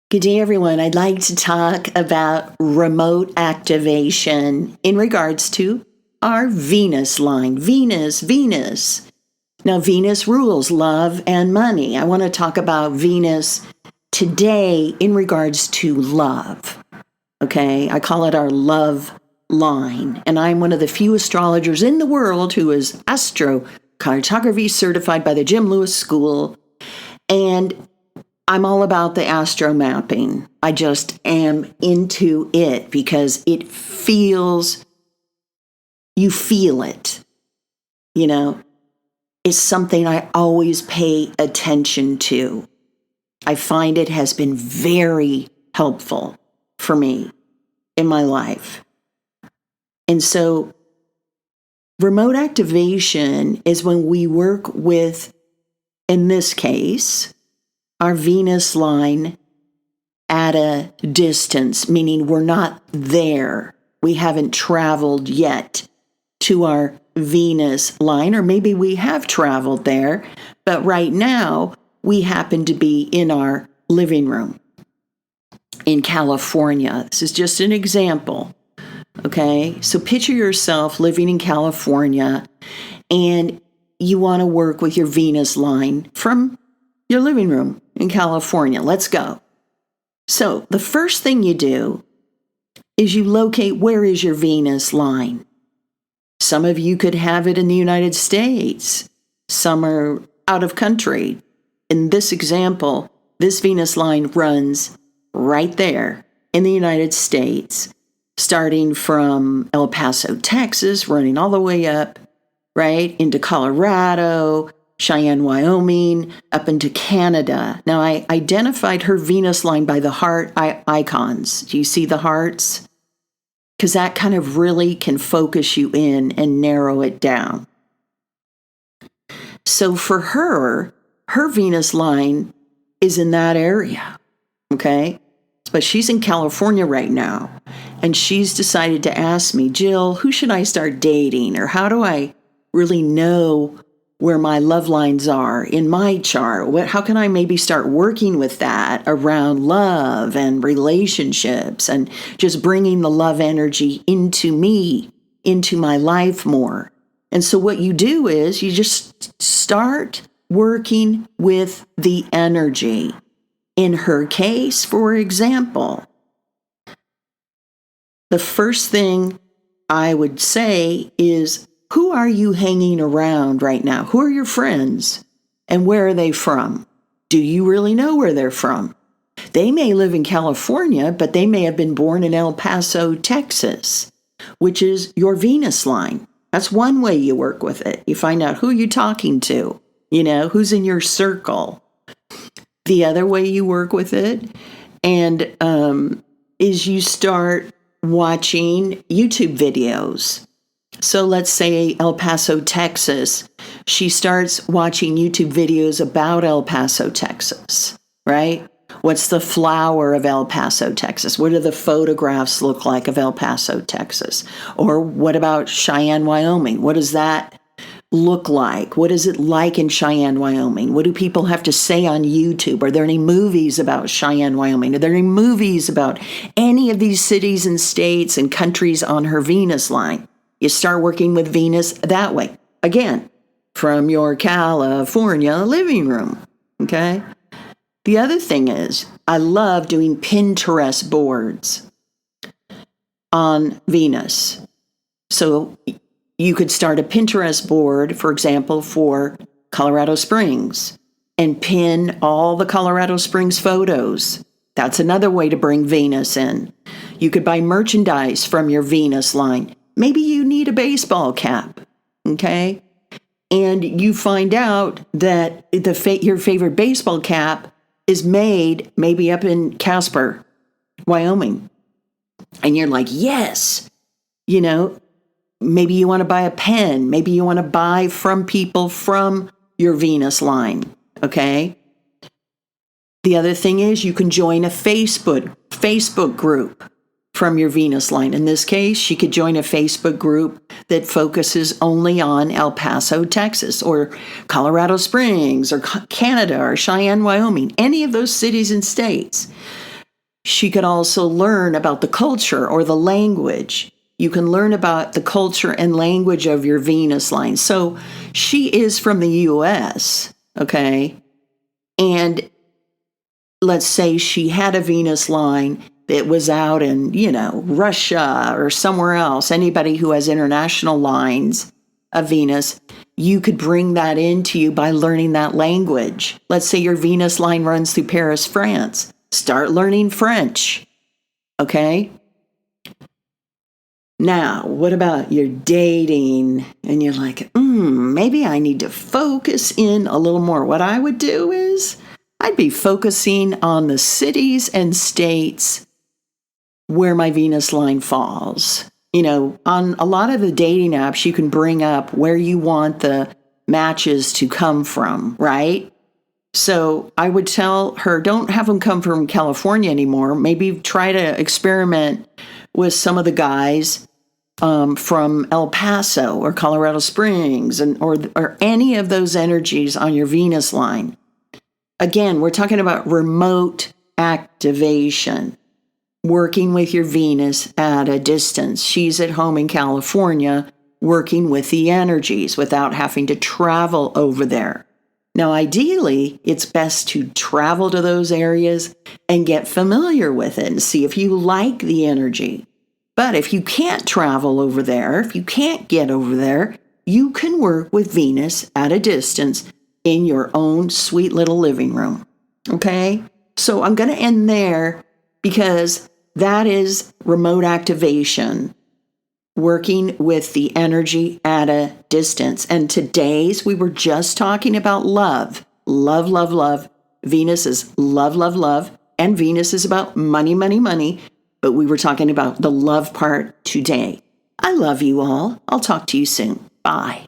Good day, everyone. I'd like to talk about remote activation in regards to our Venus line. Venus. Now, Venus rules love and money. I want to talk about Venus today in regards to love. Okay, I call it our love line. And I'm one of the few astrologers in the world who is astrocartography certified by the Jim Lewis School. And I'm all about the astro mapping. I just am into it because you feel it. It's something I always pay attention to. I find it has been very helpful for me in my life. And so remote activation is when we work with, in this case, our Venus line at a distance, meaning we're not there. We haven't traveled yet to our Venus line, or maybe we have traveled there, but right now we happen to be in our living room in California. This is just an example, okay? So picture yourself living in California and you want to work with your Venus line from your living room in California. Let's go. So the first thing you do is you locate where is your Venus line. Some of you could have it in the United States. Some are out of country. In this example, this Venus line runs right there in the United States, starting from El Paso, Texas, running all the way up, right, into Colorado, Cheyenne, Wyoming, up into Canada. Now, I identified her Venus line by the heart icons. Do you see the hearts? Because that kind of really can focus you in and narrow it down. So for her Venus line is in that area, okay? But she's in California right now, and she's decided to ask me, Jill, who should I start dating? Or how do I really know where my love lines are in my chart? How can I maybe start working with that around love and relationships and just bringing the love energy into me, into my life more? And so what you do is you just start working with the energy. In her case, for example, the first thing I would say is, who are you hanging around right now? Who are your friends? And where are they from? Do you really know where they're from? They may live in California, but they may have been born in El Paso, Texas, which is your Venus line. That's one way you work with it. You find out who you're talking to, who's in your circle. The other way you work with it is you start watching YouTube videos. So let's say El Paso, Texas, she starts watching YouTube videos about El Paso, Texas, right? What's the flower of El Paso, Texas? What do the photographs look like of El Paso, Texas? Or what about Cheyenne, Wyoming? What does that look like? What is it like in Cheyenne, Wyoming? What do people have to say on YouTube? Are there any movies about Cheyenne, Wyoming? Are there any movies about any of these cities and states and countries on her Venus line? You start working with Venus that way. Again, from your California living room, okay? The other thing is, I love doing Pinterest boards on Venus. So you could start a Pinterest board, for example, for Colorado Springs and pin all the Colorado Springs photos. That's another way to bring Venus in. You could buy merchandise from your Venus line. Maybe you need a baseball cap, okay? And you find out that your favorite baseball cap is made maybe up in Casper, Wyoming. And you're like, yes, maybe you want to buy a pen. Maybe you want to buy from people from your Venus line, okay? The other thing is you can join a Facebook group from your Venus line. In this case, she could join a Facebook group that focuses only on El Paso, Texas, or Colorado Springs, or Canada, or Cheyenne, Wyoming, any of those cities and states. She could also learn about the culture or the language. You can learn about the culture and language of your Venus line. So she is from the US, okay? And let's say she had a Venus line that was out in, Russia or somewhere else. Anybody who has international lines of Venus, you could bring that into you by learning that language. Let's say your Venus line runs through Paris, France. Start learning French, okay? Now, what about your dating? And you're like, maybe I need to focus in a little more. What I would do is I'd be focusing on the cities and states where my Venus line falls. On a lot of the dating apps, you can bring up where you want the matches to come from, right? So I would tell her, don't have them come from California anymore. Maybe try to experiment with some of the guys from El Paso or Colorado Springs or any of those energies on your Venus line. Again, we're talking about remote activation, working with your Venus at a distance. She's at home in California working with the energies without having to travel over there. Now, ideally, it's best to travel to those areas and get familiar with it and see if you like the energy. But if you can't travel over there, if you can't get over there, you can work with Venus at a distance in your own sweet little living room. Okay? So I'm going to end there because that is remote activation, working with the energy at a distance. And today's, we were just talking about love. Love, love, love. Venus is love, love, love. And Venus is about money, money, money. But we were talking about the love part today. I love you all. I'll talk to you soon. Bye.